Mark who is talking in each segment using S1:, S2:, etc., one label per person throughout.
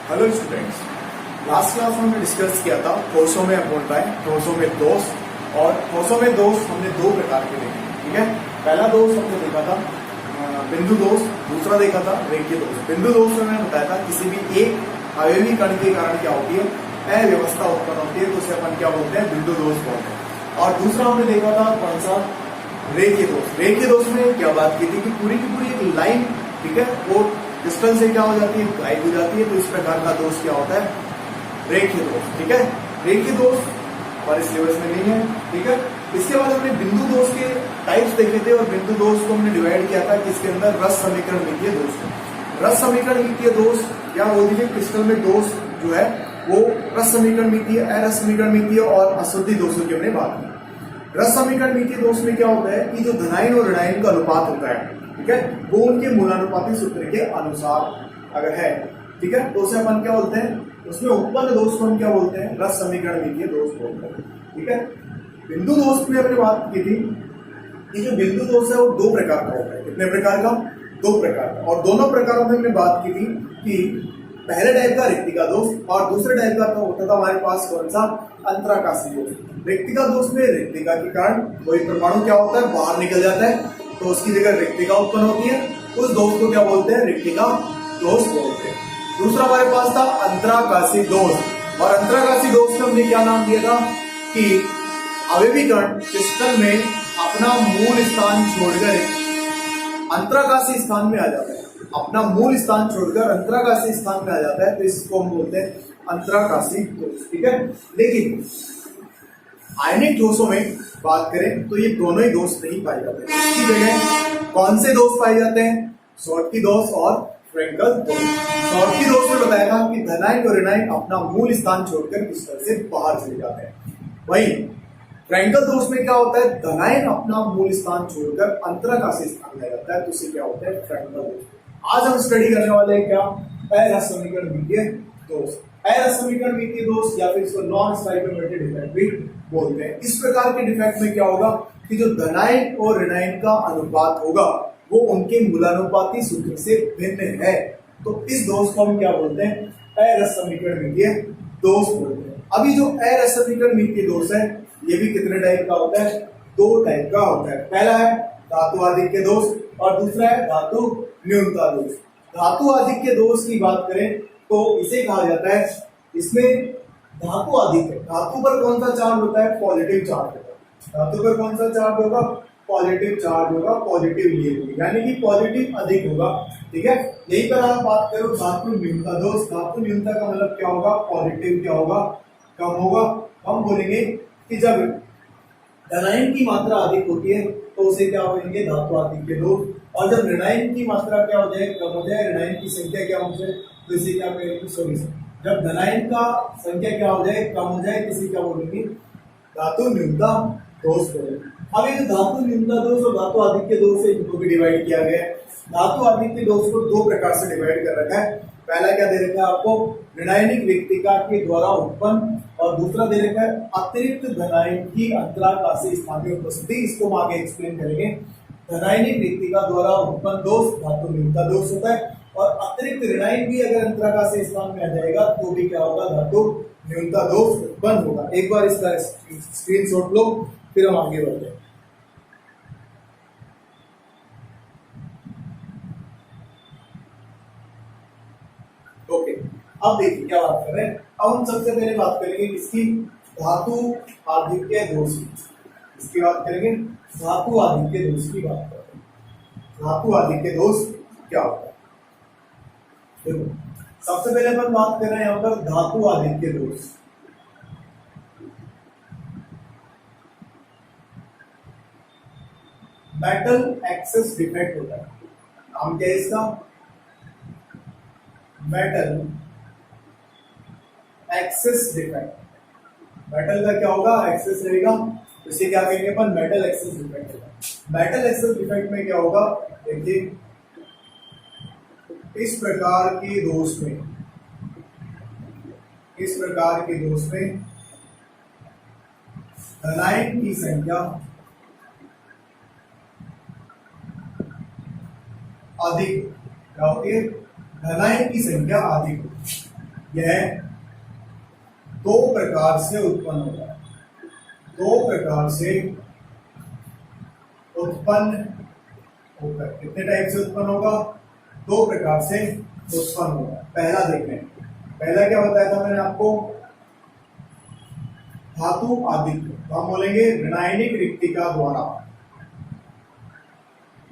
S1: Hello students, last class में हमने discuss किया था ठोसों में अपूर्णताएं, ठोसों में दोष। और ठोसों में दोष हमने दो प्रकार के देखे, ठीक है। पहला दोष हमने देखा था बिंदु दोष, दूसरा देखा था रेखीय दोष। बिंदु दोष में मैंने बताया था किसी भी एक अवयवी कण के कारण क्या होती है, अव्यवस्था उत्पन्न होती है, तो उसे अपन क्या बोलते हैं, बिंदु दोष बोलते हैं। और दूसरा हमने देखा था कौन सा, रेखीय दोष। रेखीय दोष में क्या बात की थी कि पूरी की पूरी एक लाइन, ठीक है, वो डिस्टेंस से क्या हो जाती है, गायब हो जाती है। तो इस प्रकार का दोष क्या होता है, रेखीय दोष, ठीक है। रेखीय दोष हमारे सिलेबस में नहीं है, ठीक है। इसके बाद हमने बिंदु दोष के टाइप्स देखे थे और बिंदु दोष को हमने डिवाइड किया था कि इसके अंदर रस समीकरण मितीय दोष है। रस समीकरण मितीय दोष या बोल दीजिए क्रिस्टल में दोष जो है वो रस समीकरण मितीय, अरस समीकरण मितीय और अशुद्धि दोषों की हमने बात की। रस समीकरण मितीय दोष में क्या होता है कि जो धनायन और ऋणायन का अनुपात होता है, ठीक है, वो उनके मूलानुपाती सूत्र के अनुसार अगर है, ठीक है, तो उसे अपन क्या बोलते हैं, उसमें उत्पन्न दोष को हम क्या बोलते हैं, रस समीकरण मितीय दोष बोलते हैं, ठीक है। बिंदु दोष में हमने बात की थी कि जो बिंदु दोष है वो दो प्रकार का होता है। कितने प्रकार का, दो प्रकार का। और दोनों प्रकारों में हमने बात की थी कि पहले टाइप का रिक्तिका दोष और दूसरे टाइप का होता था हमारे पास कौन सा, अंतराकाशी दोष। रिक्तिका दोष में रिक्तिका के कारण कोई परमाणु क्या होता है, बाहर निकल जाता है, तो उसकी जगह रिक्तिका उत्पन्न होती है, उस दोष को क्या बोलते हैं, रिक्तिका दोष बोलते हैं। दूसरा हमारे पास था अंतराकाशी दोष। और अंतराकाशी दोष में हमने क्या नाम दिया था कि अवयवी कण क्रिस्टल में अपना मूल स्थान छोड़कर अंतराकाशी स्थान में आ जाता है, अपना मूल स्थान छोड़कर अंतराकाशी स्थान में आ जाता है, तो इसको हम बोलते हैं अंतराकाशी दोष, ठीक है। लेकिन आयनिक ठोसों में बात करें तो ये दोनों ही दोष नहीं पाए जाते। इसकी जगह कौन से दोष पाए जाते हैं, शॉर्टकी दोष और फ्रेंकल दोष। शॉर्टकी दोष में बताया था कि धनायन और ऋणायन अपना मूल स्थान छोड़कर क्रिस्टल से बाहर चले जाते हैं। वहीं फ्रेंकल दोष में क्या होता है, धनायन अपना मूल स्थान छोड़कर अंतराकाशी स्थान में जाता है, तो उसे क्या होता है, फ्रेंकल दोष। आज हम स्टडी करने वाले हैं क्या, अरस समीकरण मितीय दोष। अरस समीकरण मितीय दोष या फिर इसको नॉन स्टाइकियोमेट्रिक डिफेक्ट भी बोलते हैं। इस प्रकार के डिफेक्ट में क्या होगा कि जो धनायन और ऋणायन का अनुपात होगा वो उनके मूलानुपाती सूत्र से भिन्न है, तो इस दोष को हम क्या बोलते हैं, अरस समीकरण मितीय दोष बोलते हैं। अभी जो अरस समीकरण मितीय दोष है ये भी कितने टाइप का होता है, दो टाइप का होता है। पहला है धातु आधिक्य दोष और दूसरा है धातु न्यूनता दोष। धातु आधिक्य दोष की बात करें तो इसे कहा जाता है, इसमें धातु आधिक्य, धातु पर कौन सा चार्ज होता है, पॉजिटिव चार्ज होता है। धातु पर कौन सा चार्ज होगा, पॉजिटिव चार्ज होगा, पॉजिटिव ये होगी, यानी कि पॉजिटिव अधिक होगा, ठीक है। यही पर आप बात करो धातु न्यूनता दोष। धातु न्यूनता का मतलब क्या होगा, पॉजिटिव क्या होगा, कम होगा। हम बोलेंगे कि जब धनायन की मात्रा अधिक होती है तो उसे क्या बोलेंगे, धातु आधिक्य दोष। और जब ऋणायन की मात्रा क्या हो जाए, कम हो जाए, ऋणायन की संख्या क्या हो जाए, तो इसे क्या कहेंगे, सॉरी, जब धनायन का संख्या क्या हो जाए, कम हो जाए, किसी क्या बोलेंगे, धातु न्यूनता दोष बोलेंगे। अब ये जो धातु न्यूनता दोष और धातु आधिक्य दोष है इनको भी डिवाइड किया गया है। धातु आधिक्य दोष को दो प्रकार से डिवाइड कर रखा है। पहला क्या दे रखा है आपको, ऋणायनिक रिक्तिका के द्वारा उत्पन्न, और दूसरा दे रखा है अतिरिक्त धनायन की अंतराकाशी स्थान में उपस्थिति। इसको हम आगे एक्सप्लेन करेंगे। धनायनिक रिक्तिका द्वारा उत्पन्न दोष धातु न्यूनता दोष होता है, और अतिरिक्त ऋणायन भी अगर अंतराकाशी स्थान में आ जाएगा तो भी क्या होगा, धातु न्यूनता दोष उत्पन्न होगा। एक बार इसका स्क्रीनशॉट लो, फिर हम आगे बढ़ते हैं। ओके, अब देखिए क्या बात कर रहे हैं। अब हम सबसे पहले बात करेंगे किसकी, धातु आधिक्य दोष की। इसकी बात करेंगे, धातु आधिक्य दोष की बात करते हैं। धातु आधिक्य दोष क्या होता है, देखो सबसे पहले अपन बात कर रहे हैं यहाँ पर धातु आधिक्य दोष। मेटल एक्सेस डिफेक्ट होता है, नाम क्या है इसका, मेटल एक्सेस डिफेक्ट। मेटल का क्या होगा, एक्सेस रहेगा, इसे क्या कहेंगे अपन, मेटल एक्सेस डिफेक्ट होगा। मेटल एक्सेस डिफेक्ट में क्या होगा, देखिए इस प्रकार के दोष में, इस प्रकार के दोष में धनायन की संख्या अधिक क्या होती है, धनायन की संख्या अधिक होती है। यह दो प्रकार से उत्पन्न होगा, दो प्रकार से उत्पन्न होगा। कितने टाइप से उत्पन्न होगा? दो प्रकार से उत्पन्न होगा। पहला देखें, पहला क्या बताया था मैंने आपको? धातु आदित्य, तो हम बोलेंगे ऋणायनिक रिक्तिका द्वारा।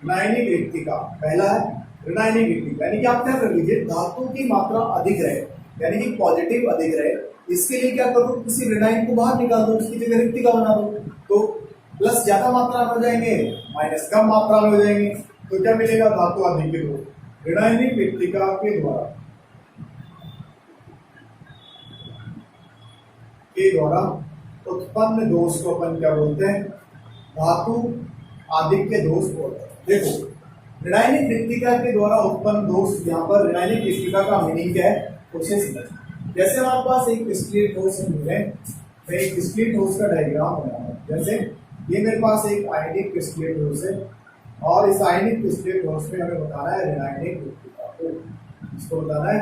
S1: ऋणायनिक रिक्तिका पहला है ऋणायनिक रिक्तिका, यानी कि आप क्या कर लीजिए, धातु की मात्रा अधिक रहे, यानी कि पॉजिटिव अधिक रहे, इसके लिए क्या करो, किसी ऋणायन को बाहर निकाल दो, उसकी जगह रिक्तिका बना दो, तो प्लस ज्यादा मात्रा में हो जाएंगे, माइनस कम मात्रा में हो जाएंगे, तो क्या मिलेगा? धातु आदित्य दो। ऋणायनिक रिक्तिका के द्वारा उत्पन्न दोष को अपन क्या बोलते हैं? धातु आदित्य दोष बोलते हैं। देखो ऋणायनिक रिक्तिका के द्वारा उत्पन्न दोष, यहाँ पर ऋणायनिक रिक्तिका का मीनिंग क्या है उसे समझ। जैसे हमारे पास एक स्प्लिट ठोस है, मैं एक स्प्लिट ठोस का डायग्राम बना रहा हूँ। जैसे ये मेरे पास एक आयनिक स्प्लिट ठोस है और इस आयनिक स्प्लिट ठोस में हमें बताना है ऋणायनिक रिक्तिका को, इसको बताना है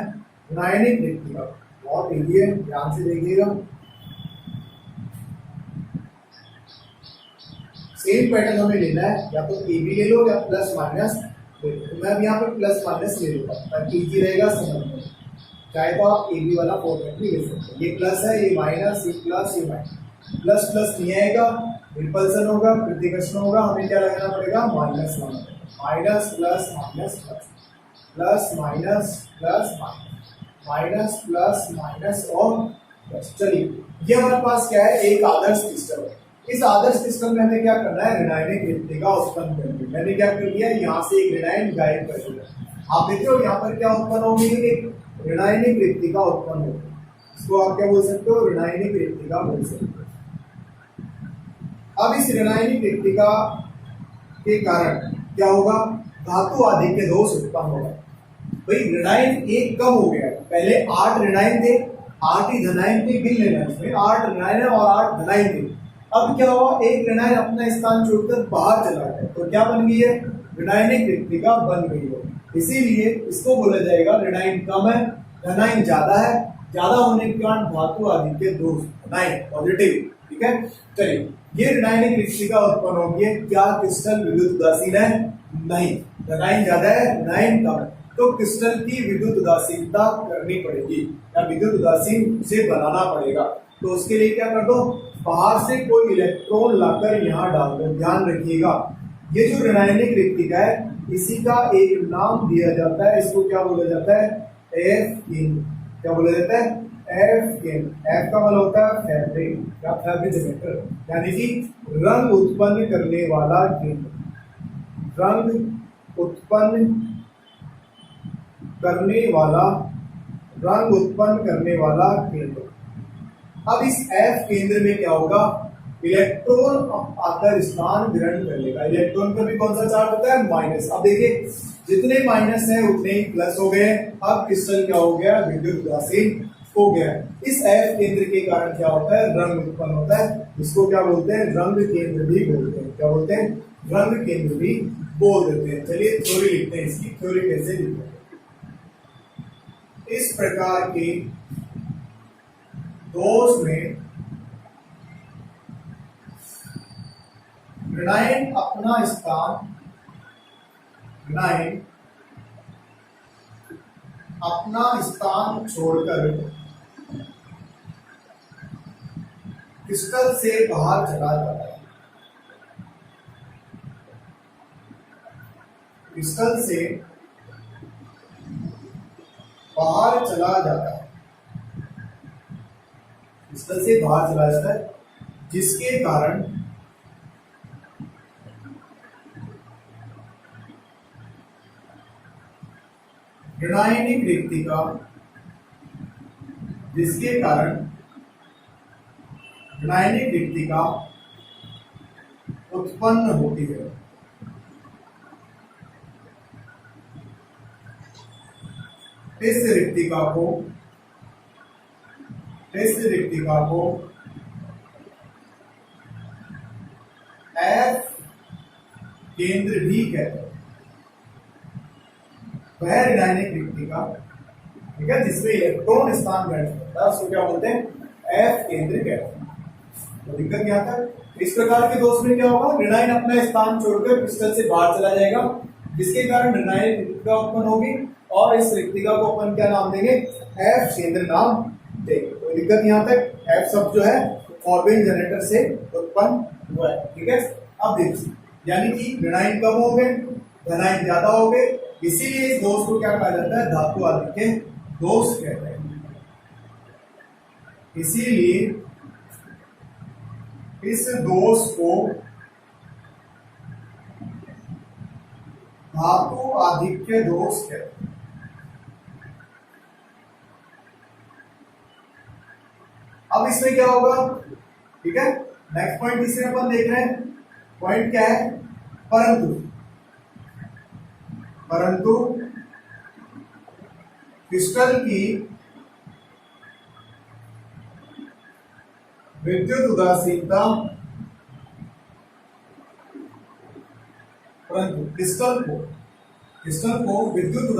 S1: ऋणायनिक रिक्तिका। बहुत इजी है, ध्यान से देखिएगा। सेम पैटर्न हमें लेना है, या तो ए बी ले लो या प्लस माइनस ले लो। तो मैं अब यहाँ पर प्लस माइनस ले लूंगा ताकि इजी रहेगा समझने। चाहे तो आप ए बी वाला फॉर्मेट भी ले सकते हैं। ये प्लस है, ये माइनस, ये प्लस, ये माइनस। प्लस प्लस नहीं आएगा, रिपल्सन होगा, प्रतिकर्षण होगा, हमें क्या लगाना पड़ेगा? माइनस लगाना पड़ेगा। Minus plus minus plus, plus minus plus minus, minus plus minus और प्लस। चलिए ये हमारे पास क्या है? एक आदर्श सिस्टम है। इस आदर्श सिस्टम में हमें क्या करना है? ऋणायनिक रिक्तिका उत्पन्न करनी है। मैंने क्या कर दिया? यहाँ से एक ऋणायन गायब कर दिया। आप देख रहे हो यहाँ पर क्या उत्पन्न होगी? एक ऋणायनिक रिक्तिका उत्पन्न होगी। इसको आप क्या बोल सकते हो? ऋणायनिक रिक्तिका बोल सकते हो। अब इस ऋणायनिक रिक्तिका के कारण क्या होगा? धातु आदित्य दोष उत्पन्न होगा। भाई ऋणायन एक कम हो गया, पहले 8 ऋणायन थे, 8 ही धनायन थे, गिन लेना इसमें, 8 ऋणायन और 8 धनायन थे। अब क्या हुआ? एक ऋणायन अपना स्थान छोड़कर बाहर चला गया, तो क्या बन गई है? ऋणायनिक रिक्तिका बन गई है। इसीलिए इसको बोला जाएगा ऋणायन कम है, धनायन ज्यादा है, ज्यादा होने के कारण धातु आदित्य दोष, धनायन पॉजिटिव। ठीक है, चलिए ये ऋणायनिक रिक्तिका उत्पन्न होगी है। क्या क्रिस्टल विद्युत उदासीन है? नहीं। धनायन ज्यादा है, धनायन कम है, तो क्रिस्टल की विद्युत उदासीनता करनी पड़ेगी या विद्युत उदासीन से बनाना पड़ेगा। तो उसके लिए क्या कर दो? बाहर से कोई इलेक्ट्रॉन लाकर यहाँ डाल दो। ध्यान रखिएगा, ये जो ऋणायनिक रिक्तिका है इसी का एक नाम दिया जाता है, इसको क्या बोला जाता है? एफ केंद्र। क्या बोला जाता है? एफ केंद्र। एफ का मतलब होता है फैब्रिक या फैब्रिकेटर, यानी कि रंग उत्पन्न करने वाला केंद्र। रंग उत्पन्न करने वाला केंद्र। अब इस एफ केंद्र में क्या होगा? इलेक्ट्रॉन आकर स्थान ग्रहण कर लेगा। इलेक्ट्रॉन पर भी कौन सा चार्ज होता है? माइनस। अब देखिए जितने माइनस है उतने ही प्लस हो गए। अब क्रिस्टल क्या हो गया? विद्युत उदासीन हो गया। इस एफ केंद्र के कारण क्या होता है? रंग उत्पन्न होता है। इसको क्या बोलते हैं? रंग केंद्र भी बोलते हैं। क्या बोलते हैं? रंग केंद्र भी बोल देते हैं। चलिए थ्योरी लिखते हैं, इसकी थ्योरी कैसे लिखते हैं। इस प्रकार के दोष में ऋणायन अपना स्थान छोड़कर क्रिस्टल से बाहर चला जाता है। क्रिस्टल से बाहर चला जाता है, क्रिस्टल से बाहर चला जाता है, जिसके कारण ऋणायनिक रिक्तिका, उत्पन्न होती है। इस रिक्तिका को एफ केंद्र भी कहते हैं। वह ऋणायनिक रिक्तिका ठीक है, जिसमें इलेक्ट्रॉन स्थान ग्रहण करता है उसको क्या बोलते हैं, एफ केंद्र कहते हैं। तो दिक्कत यहाँ तक इस प्रकार के दोष में क्या होगा, ऋणायन अपना स्थान छोड़कर क्रिस्टल से बाहर चला जाएगा, जिसके कारण ऋणायन रिक्तिका उत्पन्न होगी और इस रिक्तिका को अपन क्या नाम देंगे, एफ केंद्र नाम देंगे। तो दिक्कत यहाँ तक, एफ शब्द जो है फॉरबिन जनरेटर से उत्पन्न हुआ है। ठीक है, अब देखिए यानी कि ऋणायन कम हो गए, धनायन ज्यादा हो गए, इसीलिए इस दोष को क्या कहा जाता है, धातु आधिक्य दोष कहते हैं। इसीलिए इस दोष को धातु आधिक्य दोष कहते हैं। अब इसमें क्या होगा, ठीक है, नेक्स्ट पॉइंट इसमें अपन देख रहे हैं, पॉइंट क्या है, परंतु क्रिस्टल की विद्युत उदासीनता, परंतु क्रिस्टल को विद्युत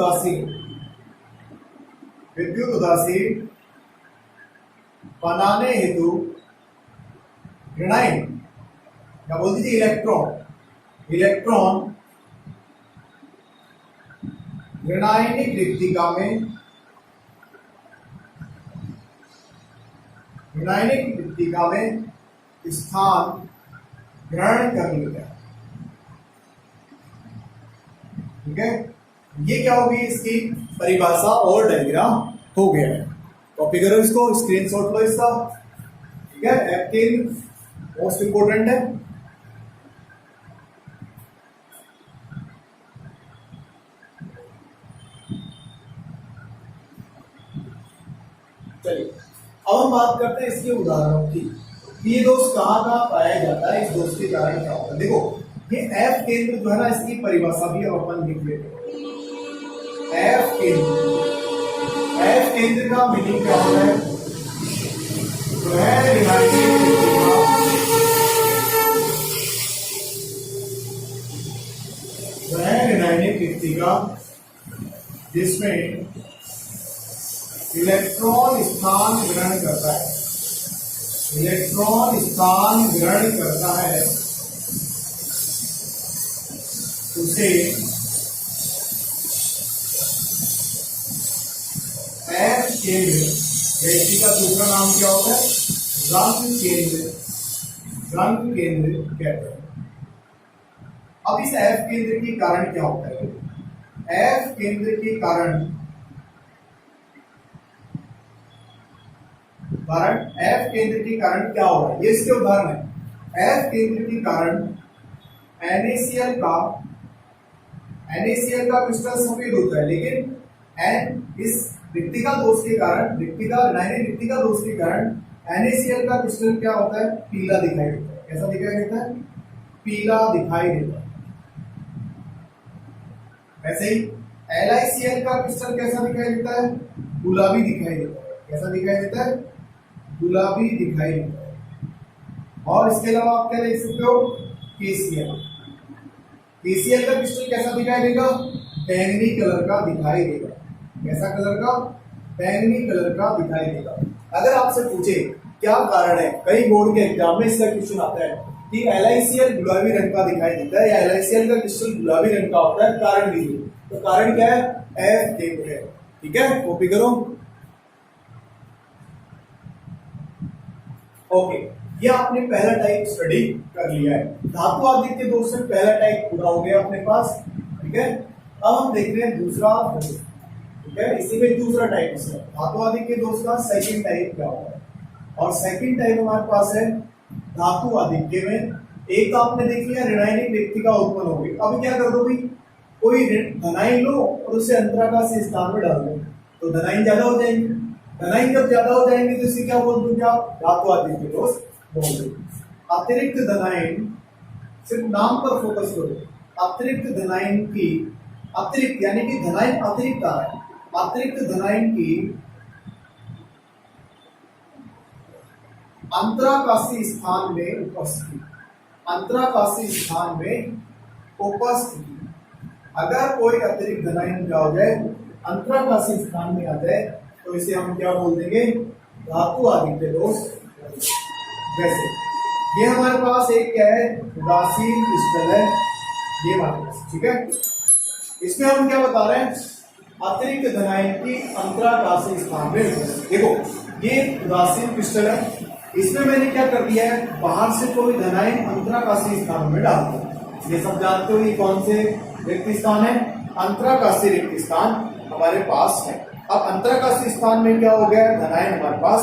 S1: उदासीन बनाने हेतु ऋणायन, क्या बोल दीजिए, इलेक्ट्रॉन ऋणायनिक रिक्तिका में स्थान ग्रहण कर लेता है। ठीक है, ये क्या होगी, इसकी परिभाषा और डायग्राम हो गया है। कॉपी करो इसको, स्क्रीनशॉट लो इसका। ठीक है, एफ मोस्ट इंपोर्टेंट है। चलिए अब हम बात करते हैं इसके उदाहरणों की, ये दोष कहाँ पाया जाता है, इस दोष के कारण क्या होता है। देखो ये एफ केंद्र जो है ना, इसकी परिभाषा भी अपन लिख लेते हैं। एफ केंद्र का मीनिंग क्या होता है, वह ऋणायनिक रिक्तिका जिसमें इलेक्ट्रॉन स्थान ग्रहण करता है, उसे एफ केंद्र, व्यक्ति का दूसरा नाम क्या होता है, रंग केंद्र कहते हैं। अब इस एफ केंद्र के कारण क्या होता है, एफ केंद्र के कारण एफ केंद्र के कारण क्या हो रहा है, ये इसके उदाहरण है। एफ केंद्र के कारण NaCl का क्रिस्टल सफेद होता है, लेकिन इस रिक्तिका दोष के कारण, ऋणायनिक रिक्तिका दोष के कारण NaCl का क्रिस्टल क्या होता है, पीला दिखाई देता है। कैसा दिखाई देता है, पीला दिखाई देता है। वैसे ही LiCl का क्रिस्टल कैसा दिखाई देता है, गुलाबी दिखाई देता है। कैसा दिखाई देता है, गुलाबी दिखाई देता है। और इसके अलावा आप क्या देख सकते हो, KCl का क्रिस्टल कैसा दिखाई देगा, बैंगनी कलर का दिखाई देगा। कैसा कलर का, बैंगनी कलर का दिखाई देगा। अगर आपसे पूछे क्या कारण है, कई बोर्ड के एग्जाम में इसका क्वेश्चन आता है कि LiCl गुलाबी रंग का दिखाई देता है या LiCl का क्रिस्टल गुलाबी रंग का होता है, कारण दीजिए। तो कारण क्या है, एफ केंद्र है। ठीक है, कॉपी करो। ओके, ये आपने पहला टाइप स्टडी कर लिया है, धातु आधिक्य दोष से पहला टाइप पूरा हो गया अपने पास। ठीक है, अब हम देख रहे हैं दूसरा। ठीक है, इसी में दूसरा टाइप है धातु आधिक्य दोष का सेकंड टाइप क्या होगा, और सेकंड टाइप हमारे पास है धातु आधिक्य में। एक तो आपने देख लिया ऋणायनिक रिक्तिका उत्पन्न होगी। अब क्या कर दो भाई, कोई धनायन लो और उसे अंतराकाश से स्थान में डाल दो, तो धनायन ज्यादा हो जाएंगे। धनायन जब ज्यादा हो जाएंगे तो इसे क्या बोल दूंगा, धातु आधिक्य दोष बोल दो। अतिरिक्त धनायन, सिर्फ नाम पर फोकस करो। अतिरिक्त धनायन की, अतिरिक्त यानी कि धनायन अतिरिक्त आ रहा है, अतिरिक्त धनायन की अंतराकाशी स्थान में उपस्थिति, अंतराकाशी स्थान में उपस्थिति। अगर कोई अतिरिक्त धनायन क्या हो जाए, अंतराकाशीय स्थान में आ जाए तो इसे हम क्या बोल देंगे, धातु आधिक्य दोष। जैसे ये हमारे पास एक क्या है, उदासीन क्रिस्टल है, ये हमारे पास, ठीक है। इसमें हम क्या बता रहे हैं, अतिरिक्त धनायन की अंतराकाशीय स्थान में। देखो ये उदासीन क्रिस्टल है, इसमें मैंने क्या कर दिया है, बाहर से कोई धनायन अंतराकाशीय स्थान में डाल दिया। ये सब जानते हो, ये कौन से रिक्त स्थान है, अंतराकाशीय रिक्त स्थान हमारे पास है। अब अंतराकाशीय स्थान में क्या हो गया, धनायन हमारे पास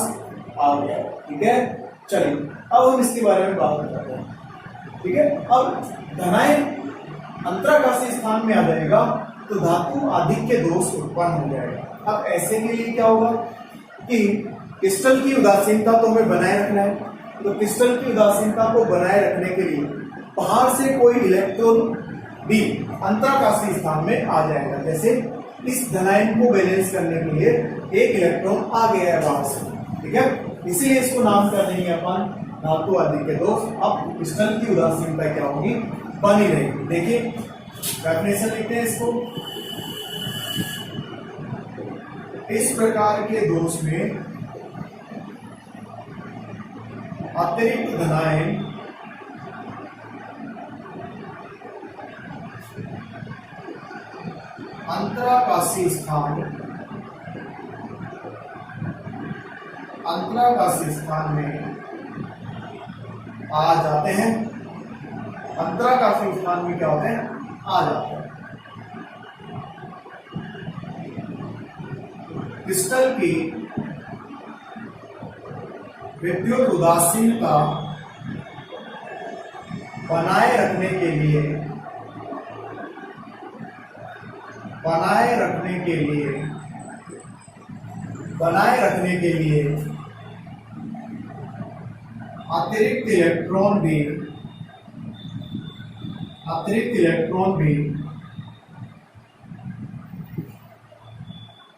S1: आ गया, ठीक है। चलिए अब हम इसके बारे में बात करते हैं, ठीक है। अब धनायन अंतराकाशीय स्थान में आ जाएगा तो धातु आधिक्य दोष उत्पन्न हो जाएगा। अब ऐसे के लिए क्या होगा कि क्रिस्टल की उदासीनता तो हमें बनाए रखना है, तो क्रिस्टल की उदासीनता को बनाए रखने के लिए बाहर से कोई इलेक्ट्रॉन भी अंतराकाशीय स्थान में आ जाएगा। जैसे इस धनायन को बैलेंस करने के लिए एक इलेक्ट्रॉन आ गया है बाहर से, ठीक है, इसीलिए इसको नाम कर देंगे अपन धातु आधिक्य दोष। अब क्रिस्टल की उदासीनता क्या होगी, बनी रहेगी। देखिए डेफिनेशन लिखते हैं इसको, इस प्रकार के दोष में अतिरिक्त धनायन अंतराकाशीय स्थान में आ जाते हैं। अंतराकाशीय स्थान में क्या होते हैं, आ जाते हैं। क्रिस्टल की विद्युत उदासीनता बनाए रखने के लिए अतिरिक्त इलेक्ट्रॉन भी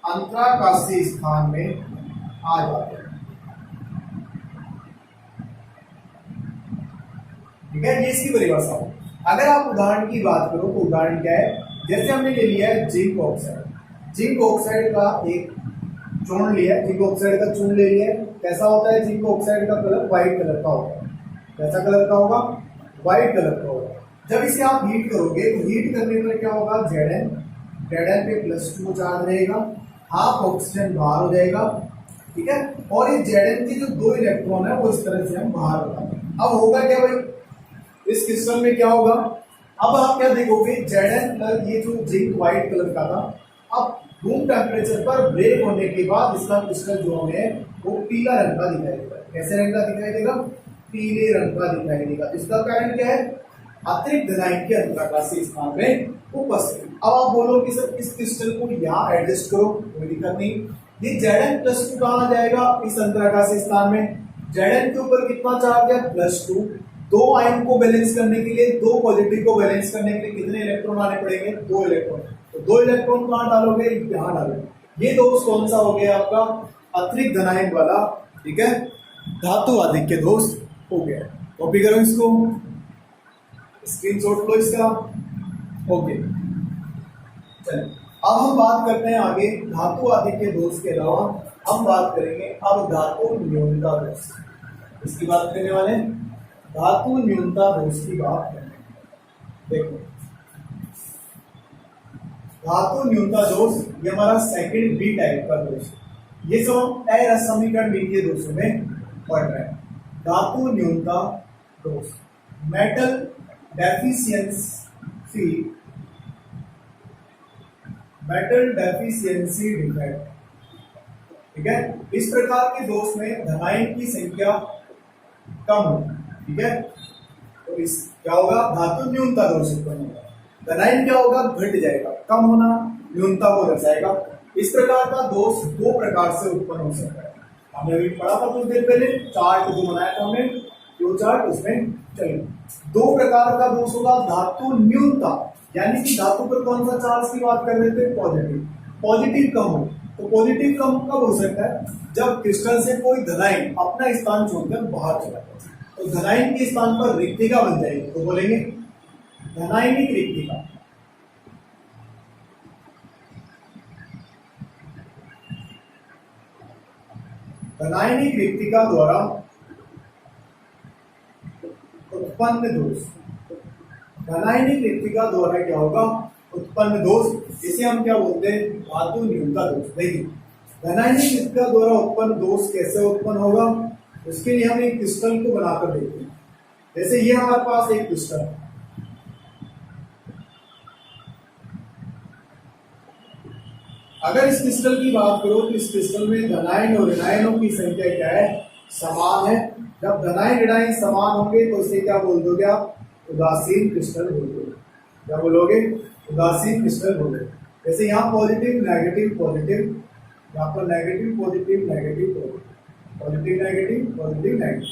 S1: अंतराकाशीय स्थान में आ जाते हैं, ठीक है। ये इसकी परिभाषा है। अगर आप उदाहरण की बात करो तो उदाहरण क्या है, जैसे हमने ले लिया है जिंक ऑक्साइड। जिंक ऑक्साइड का एक चूर्ण लिया है, जिंक ऑक्साइड का चूर्ण ले लिया है। कैसा होता है जिंक ऑक्साइड का कलर, व्हाइट कलर का होता है। कैसा कलर का होगा, व्हाइट कलर का होगा। जब इसे आप हीट करोगे तो हीट करने पर क्या होगा, Zn पे +2 चार्ज रहेगा, हाफ ऑक्सीजन बाहर हो जाएगा, ठीक है। और ये Zn के जो 2 इलेक्ट्रॉन है वो इस तरह से हम बाहर होगा। अब होगा क्या भाई, इस क्रिस्टल में क्या होगा, अब आप क्या देखोगे, Zn पर ये जो जिंक व्हाइट कलर का था, अब रूम टेम्परेचर पर ब्रेक होने के बाद इसका क्रिस्टल जो है वो पीला रंग का दिखाई देगा। कैसे रंग का दिखाई देगा, पीले रंग का दिखाई देगा। इसका कारण क्या है, अतिरिक्त धनायन के अंतराकाशीय स्थान में उपस्थित। अब आप बोलो कि सर इस क्रिस्टल को यहाँ एडजस्ट करो, कोई दिक्कत नहीं। ये Zn+2 कहाँ जाएगा, इस अंतराकाशीय स्थान में। Zn के ऊपर कितना चार्ज है, +2। 2 आयन को बैलेंस करने के लिए, 2 पॉजिटिव को बैलेंस करने के लिए कितने इलेक्ट्रॉन आने पड़ेंगे, 2 इलेक्ट्रॉन। तो 2 इलेक्ट्रॉन कहाँ डालोगे, यहाँ डालोगे। ये दोष कौन सा हो गया आपका, अतिरिक्त धनायन वाला, ठीक है, धातु आधिक्य दोष हो गया। कॉपी करो इसको, स्क्रीनशॉट लो इसका, ओके। चलिए अब हम बात करते हैं आगे धातु आधिक्य दोष के अलावा हम बात करेंगे अब धातु न्यूनता दोष। इसकी बात करने वाले धातु न्यूनता दोष की बात करेंगे। देखो धातु न्यूनता दोष ये हमारा सेकंड बी टाइप का दोष है। ये सब हम असमीकरण मीठे दोषों में पढ़ रहे हैं। धातु न्यूनता दोष, मेटल डेफिशिएंसी डिफेक्ट, ठीक है। इस प्रकार के दोष में धनायन की संख्या कम होगी, ठीक है। तो इस क्या होगा, धातु न्यूनता दोष उत्पन्न होगा। धनायन क्या होगा, घट जाएगा, कम होना न्यूनता को दर्शाएगा। इस प्रकार का दोष 2 प्रकार से उत्पन्न हो सकता है। हमने अभी पढ़ा था कुछ देर पहले, चार्ट जो बनाया था हमने, जो चार्ट, उसमें चलिए 2 प्रकार का दोष होगा। धातु न्यूनता यानी कि धातु पर कौन सा चार्ज की बात कर रहे थे, पॉजिटिव कम हो। तो पॉजिटिव कम कब हो सकता है, जब क्रिस्टल से कोई धनायन अपना स्थान छोड़कर बाहर चला जाए, तो धनायन के स्थान पर रिक्तिका बन जाएगी, तो बोलेंगे धनायनिक रिक्तिका। धनायनिक रिक्तिका द्वारा उत्पन्न दोष, धनायनिक रिक्तिका द्वारा क्या होगा, उत्पन्न दोष, इसे हम क्या बोलते हैं, धातु न्यूनता दोष। देखिए धनायनिक रिक्तिका द्वारा उत्पन्न दोष कैसे उत्पन्न होगा, उसके लिए हम एक क्रिस्टल को बनाकर देखते हैं। जैसे ये हमारे पास एक क्रिस्टल है, अगर इस क्रिस्टल की बात करो तो इस क्रिस्टल में धनायन और ऋणायनों की संख्या क्या है, समान है। जब धनायन ऋणायन समान होंगे तो इसे क्या बोल दोगे आप, उदासीन क्रिस्टल बोल दोगे। क्या बोलोगे, उदासीन क्रिस्टल बोलोगे। जैसे यहाँ पॉजिटिव नेगेटिव पॉजिटिव, यहाँ पर negative positive negative positive negative positive negative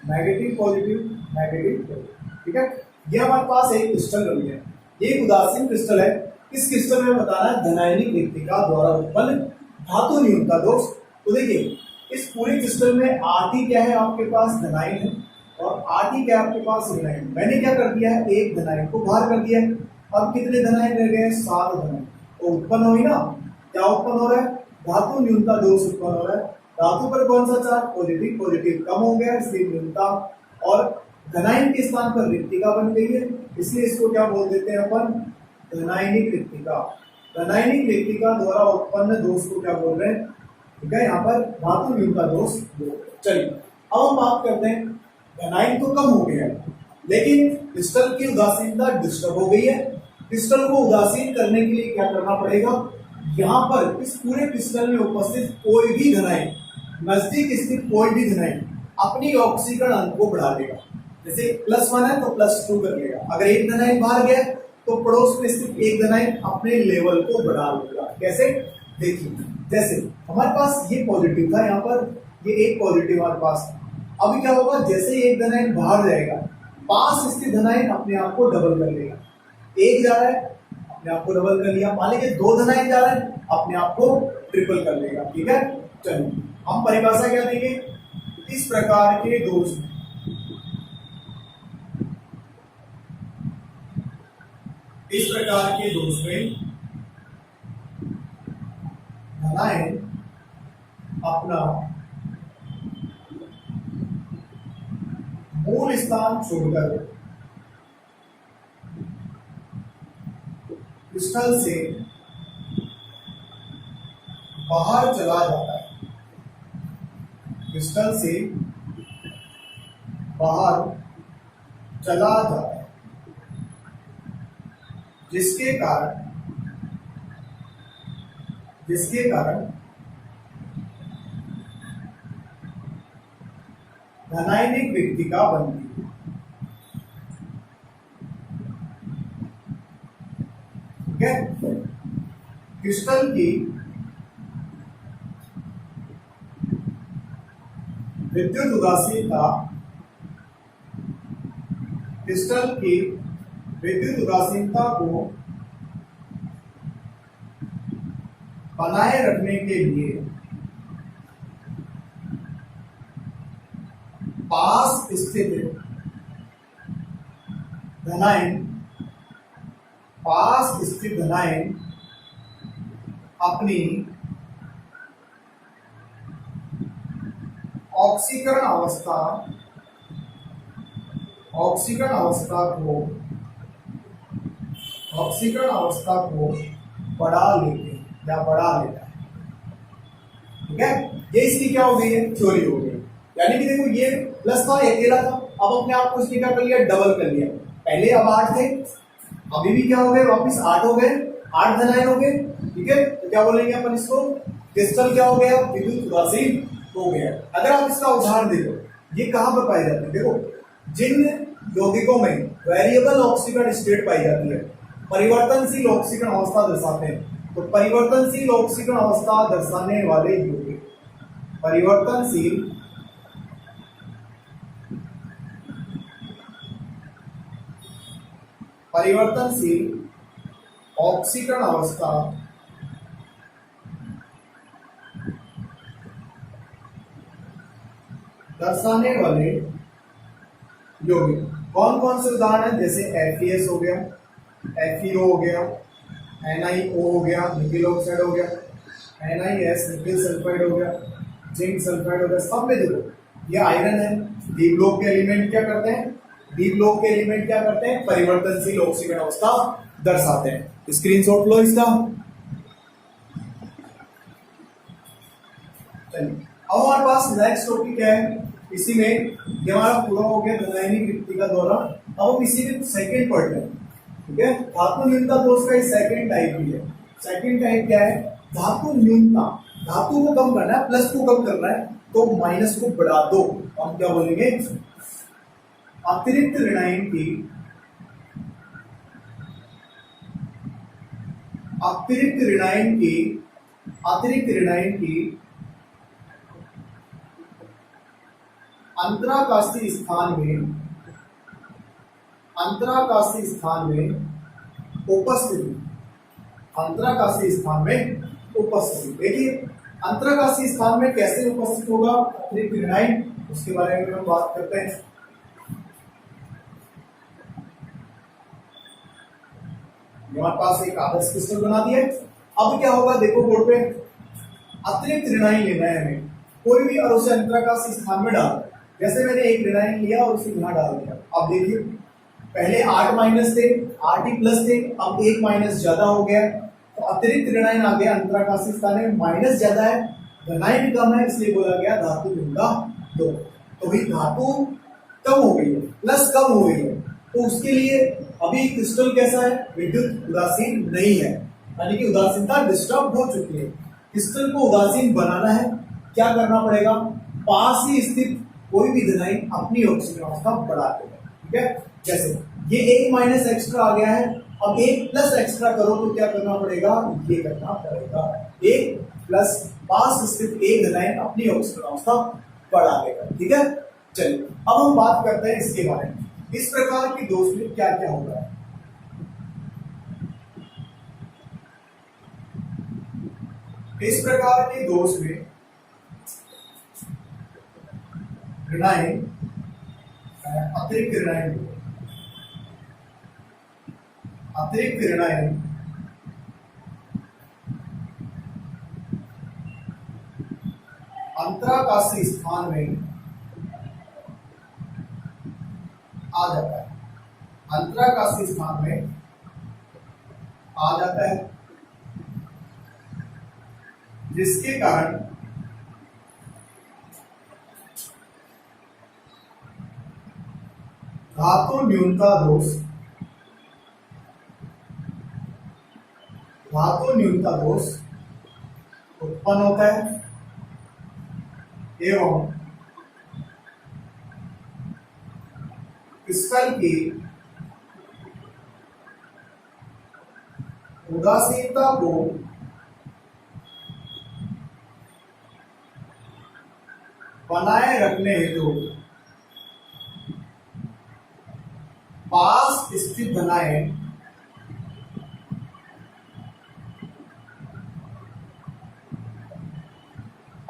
S1: negative positive negative positive, ठीक है। ये हमारे पास एक क्रिस्टल बन गया, ये एक उदासीन क्रिस्टल है। इस क्रिस्टल में बताना है धनायनिक रिक्तिका द्वारा उत्पन्न धातु न्यूनता दोष। तो देखिए इस पूरे क्रिस्टल में आरटी क्या है, आपके पास धनायन है, और आरटी क्या है आपके पास ऋणायन। मैंने क्या कर दिया है, एक धनायन को बाहर कर दिया है। अब कितने धनायन रह गए, 7 धनायन। तो उत्पन्न हुई ना, क्या उत्पन्न हो रहा है, धातु न्यूनता दोष उत्पन्न हो रहा है। धातु पर कौन सा चार्ज, पॉजिटिव, पॉजिटिव कम हो गया इसलिए न्यूनता, और धनायन के स्थान पर रिक्तिका बन गई है, इसलिए इसको क्या बोल देते हैं अपन, धनायनिक रिक्तिका। धनायनिक रिक्तिका द्वारा उत्पन्न दोष को क्या बोल रहे हैं, ठीक है, यहाँ पर धातु न्यूनता दोष। चलिए अब हम बात करते हैं, धनायन तो कम हो गया है लेकिन क्रिस्टल की उदासीनता डिस्टर्ब हो गई है। क्रिस्टल को उदासीन करने के लिए क्या करना पड़ेगा, यहाँ पर इस पूरे क्रिस्टल में उपस्थित कोई भी धनायन, नजदीक स्थित कोई भी धनायन अपनी ऑक्सीकरण अंक को बढ़ा देगा। जैसे +1 है तो +2 कर लेगा। अगर एक धनायन बाहर गया तो पड़ोस में स्थित एक धनायन अपने लेवल को बढ़ा लेगा। कैसे, देखिए जैसे हमारे पास ये पॉजिटिव था, यहाँ पर ये एक पॉजिटिव हमारे पास। अभी क्या होगा, जैसे एक धनायन बाहर जाएगा, पास स्थित धनायन अपने आप को डबल कर लेगा। एक जा रहा है अपने आप को डबल कर लिया, मान लीजिए 2 धनायन जा रहा है अपने आप को ट्रिपल कर लेगा, ठीक है। चलिए हम परिभाषा क्या देंगे, इस प्रकार के दोष, इस प्रकार के दोष में धनायन अपना मूल स्थान छोड़कर क्रिस्टल से बाहर चला जाता है, क्रिस्टल से बाहर चला जाता है, जिसके कारण धनायनिक रिक्तिका बनती है, ठीक है। क्रिस्टल की विद्युत उदासीनता, क्रिस्टल की विद्युत उदासीनता को बनाए रखने के लिए पास स्थित धनायन अपनी ऑक्सीकरण अवस्था को बढ़ा लेते हैं या बढ़ा लेता है, ठीक है। ये इसकी क्या हो गई है, थ्योरी हो गई। यानी कि देखो ये प्लस था, ये अकेला था, अब अपने आप को इसने क्या कर लिया, डबल कर लिया। पहले अब 8 थे, अभी भी क्या हो गए, वापस 8 हो गए, 8 धनायन हो गए, ठीक है। तो क्या बोलेंगे अपन इसको, क्रिस्टल क्या हो गया, विद्युत उदासीन हो गया। अगर आप इसका उदाहरण देखो, ये कहां पर पाई जाती है, देखो जिन यौगिकों में वेरिएबल ऑक्सीकरण स्टेट पाई जाती है, परिवर्तनशील ऑक्सीकरण अवस्था दर्शाते हैं, तो परिवर्तनशील ऑक्सीकरण अवस्था दर्शाने वाले यौगिक, परिवर्तनशील ऑक्सीकरण अवस्था दर्शाने वाले यौगिक कौन कौन से उदाहरण हैं, जैसे FeS हो गया, FeO हो गया, NiO हो गया, निकिल ऑक्साइड हो गया, NiS निकिल सल्फाइड हो गया, जिंक सल्फाइड वगैरह सब में देखो ये आयरन है। डी ब्लॉक के एलिमेंट क्या करते हैं, डी ब्लॉक के एलिमेंट क्या करते हैं, परिवर्तनशील ऑक्सीजन अवस्था दर्शाते हैं। स्क्रीनशॉट लो इसका। चलिए अब हमारे पास नेक्स्ट टॉपिक है, इसी में ये हमारा पूरा हो गया रासायनिक रिक्ति का दौरा। अब हम इसी में सेकंड पढ़ रहे हैं, ठीक है। धातु न्यूनता दोष का सेकंड टाइप भी है। सेकंड टाइप क्या है, धातु न्यूनता, धातु को कम करना है, प्लस को कम करना है तो माइनस को बढ़ा दो। हम क्या बोलेंगे, अतिरिक्त ऋणायन की, अतिरिक्त ऋणायन की, अतिरिक्त ऋणायन की अंतराकाशीय स्थान में, अंतराकाशीय स्थान में उपस्थिति, अंतराकाशीय स्थान में उपस्थिति। देखिए अंतराकाशीय स्थान में कैसे उपस्थित होगा अतिरिक्त ऋणायन, उसके बारे में हम बात करते हैं। हमारे पास एक आदर्श क्रिस्टल बना दिया। अब क्या होगा देखो बोर्ड पे, अतिरिक्त ऋणायन लेना है हमें, कोई भी और उसे अंतराकाशीय स्थान में डाल। जैसे मैंने एक ऋणायन लिया और उसे यहां डाल दिया। अब देखिए पहले 8 माइनस थे, 8 ही प्लस थे, अब 1 माइनस ज्यादा हो गया तो अतिरिक्त ऋणायन आ गया अंतराकाशीय स्थान में, माइनस ज्यादा है, धनायन कम है, इसलिए बोला गया धातु न्यूनता 2। तो भाई धातु कम हो गई है, प्लस कम हो गई है, तो उसके लिए अभी क्रिस्टल कैसा है, विद्युत उदासीन नहीं है, यानी कि उदासीनता डिस्टर्ब हो चुकी है। क्रिस्टल को उदासीन बनाना है, क्या करना पड़ेगा, पास ही स्थित कोई भी धनायन अपनी ऑक्सीजन अवस्था बढ़ाते हैं, ठीक है। जैसे ये 1 माइनस एक्स्ट्रा आ गया है, अब 1 प्लस एक्स्ट्रा करो तो क्या करना पड़ेगा, ये करना पड़ेगा, 1 प्लस पास स्थित एक धनायन अपनी ऑक्सीजन अवस्था बढ़ा देगा, ठीक है। चलिए अब हम बात करते हैं इसके बारे में, इस प्रकार की दोष में क्या क्या होगा। इस प्रकार के दोष में ऋणायन, अतिरिक्त ऋणायन, अतिरिक्त ऋणायन अंतराकाशीय स्थान में आ जाता है, अंतराकाशीय स्थान में आ जाता है, जिसके कारण धातु न्यूनता दोष, धातु न्यूनता दोष उत्पन्न होता है एवं क्रिस्टल की उदासीनता को बनाए रखने हेतु पास स्थित धनायन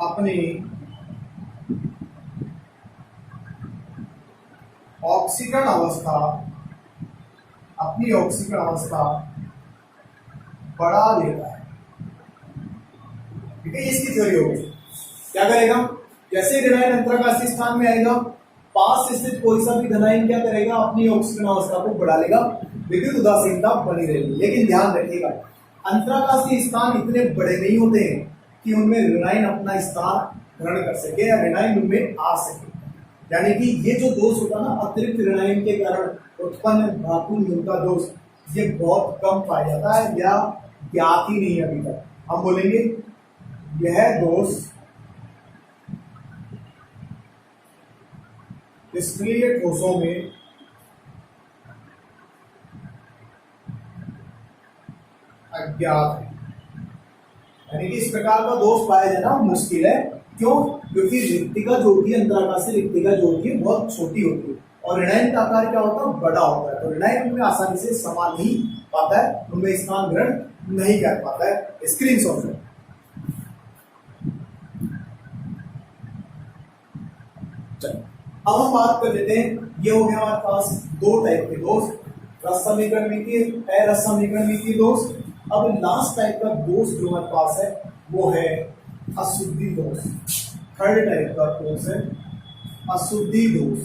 S1: अपनी ऑक्सीकरण अवस्था, अपनी ऑक्सीकरण अवस्था बढ़ा लेता है, ठीक है। इसकी थ्योरी होगी, क्या करेगा, जैसे ऋणायन अंतराकाशीय स्थान में आएगा, पास स्थित कोई सा भी धनायन क्या करेगा, अपनी ऑक्सीजन अवस्था को बढ़ा लेगा, विद्युत उदासीनता बनी रहेगी। लेकिन ध्यान रखिएगा अंतराकाशीय स्थान इतने बड़े नहीं होते हैं कि उनमें ऋणायन अपना स्थान ग्रहण कर सके या ऋणायन उनमें आ सके। यानी कि ये जो दोष होता है ना अतिरिक्त ऋणायन के कारण उत्पन्न धातु न्यूनता दोष, ये बहुत कम पाया जाता है या ज्ञात ही नहीं अभी तक। हम बोलेंगे यह दोष क्रिस्टलीय ठोसों में अज्ञात है, यानी कि इस प्रकार का दोष पाया जाना मुश्किल है। क्यों, क्योंकि रिक्तिका जो होती है, अंतराकाशीय रिक्तिका जो होती है बहुत छोटी होती है और ऋणायन का आकार क्या होता है, बड़ा होता है, तो ऋणायन उनमें आसानी से समा नहीं पाता है, उनमें स्थान ग्रहण नहीं कर पाता है। स्क्रीनशॉट में अब हम बात कर लेते हैं, ये हो गया हमारे पास दो टाइप के दोष, रस समीकरण मीति, अरस समीकरण मीति दोष। अब लास्ट टाइप का दोष जो हमारे पास है वो है अशुद्धि दोष। थर्ड टाइप का कोर्स है अशुद्धि दोष,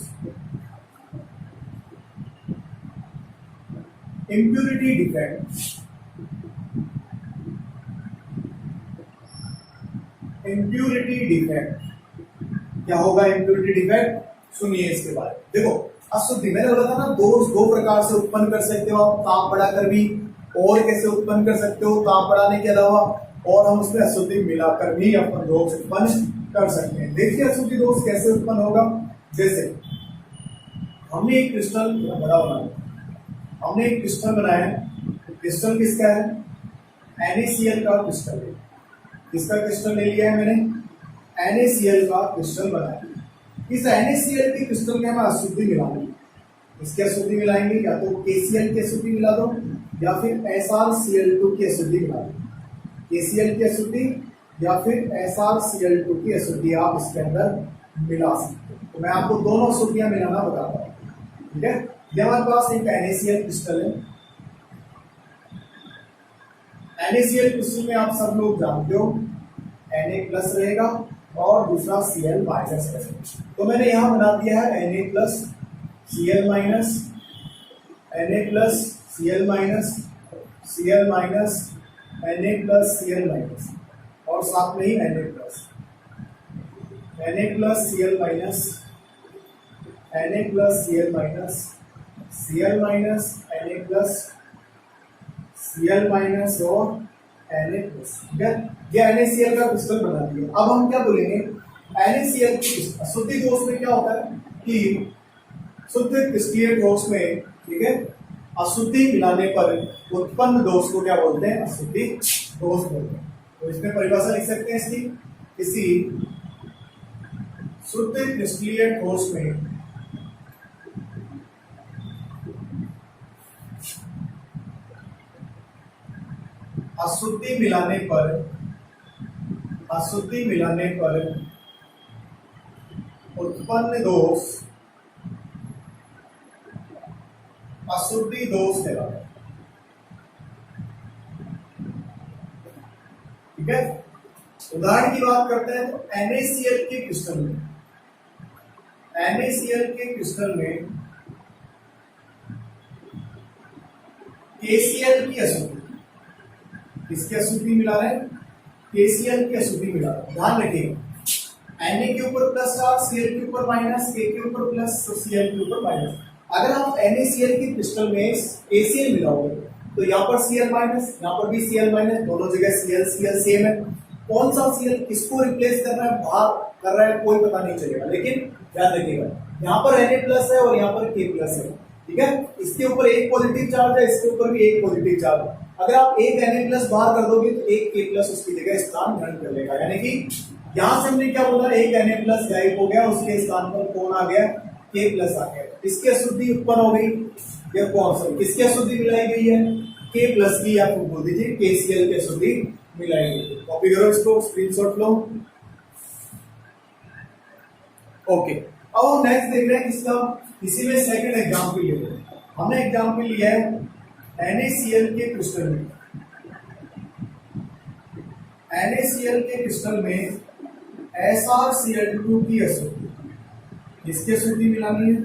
S1: इम्प्यूरिटी डिफेक्ट। इम्प्यूरिटी डिफेक्ट क्या होगा? इम्प्यूरिटी डिफेक्ट सुनिए इसके बारे में। देखो अशुद्धि, मैंने बोला था ना दोष दो प्रकार से उत्पन्न कर सकते हो आप, ताप बढ़ाकर भी, और कैसे उत्पन्न कर सकते हो ताप बढ़ाने के अलावा, और हम उसमें अशुद्धि मिलाकर भी अपन दोष उत्पन्न कर सकते हैं। देखिए अशुद्धि दोष कैसे उत्पन्न होगा। जैसे हमने एक क्रिस्टल बड़ा बनाया, हमने एक क्रिस्टल बनाया, क्रिस्टल किसका है? NaCl का क्रिस्टल है। किसका क्रिस्टल ले लिया है मैंने? NaCl का क्रिस्टल बनाया। इस NaCl के क्रिस्टल में हम अशुद्धि मिलाएंगे। इसकी अशुद्धि मिलाएंगे, या तो KCl की अशुद्धि मिला दो या फिर SrCl2 की अशुद्धि मिला दो। KCl की अशुद्धि या फिर SrCl2 की अशुद्धि आप इसके अंदर मिला सकते हो। तो मैं आपको दोनों अशुद्धियां मिलाना बताता हूँ, ठीक है। ये हमारे पास एक NaCl क्रिस्टल है। NaCl क्रिस्टल में आप सब लोग जानते हो Na+ रहेगा और दूसरा Cl- रहेगा। तो मैंने यहां बना दिया है Na+, Cl-, Na+, Cl-, Cl-, Na+, Cl-, और साथ में ही Na+, Na+, Cl-, Na+, Cl-, Cl-, Na+, Cl- और Na+, ठीक है। ये NaCl का क्रिस्टल बना दिया। अब हम क्या बोलेंगे? NaCl की अशुद्धि दोष में क्या होता है कि शुद्ध क्रिस्टलीय ठोस में, ठीक है, अशुद्धि मिलाने पर उत्पन्न दोष को क्या बोलते हैं? अशुद्धि दोष बोलते हैं। तो इसमें परिभाषा लिख सकते हैं इसकी, किसी शुद्ध क्रिस्टलीय ठोस में अशुद्धि मिलाने पर उत्पन्न दोष अशुद्धि दोष कहलाता है, ठीक है। उदाहरण की बात करते हैं तो NaCl के क्रिस्टल में, KCl की अशुद्धि, किसकी अशुद्धि मिला रहे हैं? KCl की अशुद्धि मिला रहे हैं। ध्यान रखिएगा, Na के ऊपर प्लस चार्ज, Cl के ऊपर माइनस, K के ऊपर प्लस, Cl के ऊपर माइनस। अगर आप NaCl के क्रिस्टल में KCl मिलाओगे तो यहाँ पर Cl-, यहाँ पर भी Cl-, दोनों जगह Cl सेम है। कौन सा Cl किसको रिप्लेस कर रहा है, बाहर कर रहा है, कोई पता नहीं चलेगा। लेकिन ध्यान रखिएगा, यहाँ पर Na+ है और यहाँ पर K+ है, ठीक है। इसके ऊपर एक पॉजिटिव चार्ज है, इसके ऊपर भी एक पॉजिटिव चार्ज है। अगर आप एक Na+ बाहर कर दोगे तो एक K+ उसकी जगह स्थान ग्रहण कर लेगा। यानी कि यहां से हमने क्या बोला, एक Na+ गायब हो गया, उसके स्थान पर कौन आ गया? K+ आ गया। इसकी अशुद्धि उत्पन्न हो गई। ये कौन सा, किसकी अशुद्धि मिलाई गई है? K+ की, या फिर बोल दीजिए KCl की अशुद्धि मिलाई गई। कॉपी करो इसको, स्क्रीनशॉट लो। ओके, अब नेक्स्ट देख रहे हैं किसका, इसी में सेकंड एग्जांपल ले रहे हैं। हमने एग्जांपल लिया है NaCl के क्रिस्टल में, NaCl के क्रिस्टल में SrCl2 की अशुद्धि, किसकी अशुद्धि मिलानी है?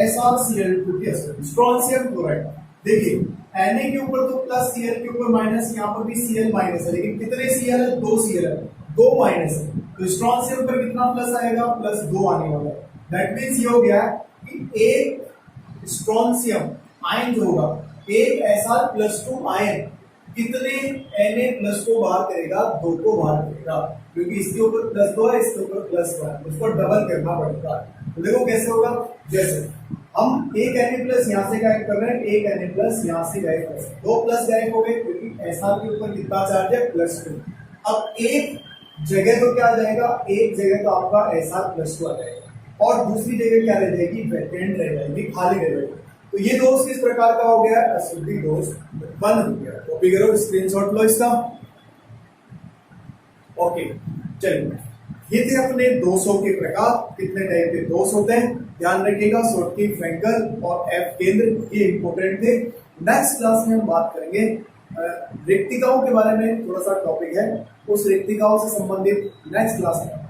S1: SrCl2 की अशुद्धि, स्ट्रोंशियम क्लोराइड। देखिए Na के ऊपर तो प्लस, Cl के ऊपर माइनस, यहाँ पर भी Cl- है, लेकिन कितने Cl है? 2 Cl है, 2 माइनस है, तो स्ट्रोंशियम पर कितना प्लस आएगा? +2 आने वाला है। दैट मीन्स ये हो गया कि एक स्ट्रोंशियम आयन जो होगा, एक Sr+2 आयन कितने Na+ को बाहर करेगा? 2 को बाहर करेगा, क्योंकि इसके ऊपर +2 है, इसके ऊपर +1 है, उसको डबल करना पड़ेगा। तो देखो कैसे होगा, जैसे हम एक Na+ यहाँ से गायब कर रहे हैं, एक Na+ यहाँ से गायब कर रहे हैं, 2 प्लस गायब हो गए, क्योंकि Sr के ऊपर कितना चार्ज है? +2। अब एक जगह तो क्या आ जाएगा? एक जगह तो आपका Sr+2 आ जाएगा, और दूसरी जगह क्या रह जाएगी? वैकेंट रह जाएगी, खाली रह जाएगी। तो ये दोष किस प्रकार का हो गया? अशुद्धि दोष उत्पन्न हो गया। कॉपी करो, स्क्रीनशॉट लो इसका। ओके, चलिए, ये थे अपने दोषों के प्रकार। कितने टाइप के दोष होते हैं ध्यान रखिएगा, शॉर्टकी, फ्रैंकल और F केंद्र, ये इंपॉर्टेंट थे। नेक्स्ट क्लास में हम बात करेंगे रिक्तिकाओं के बारे में, थोड़ा सा टॉपिक है, उस रिक्तिकाओं से संबंधित नेक्स्ट क्लास में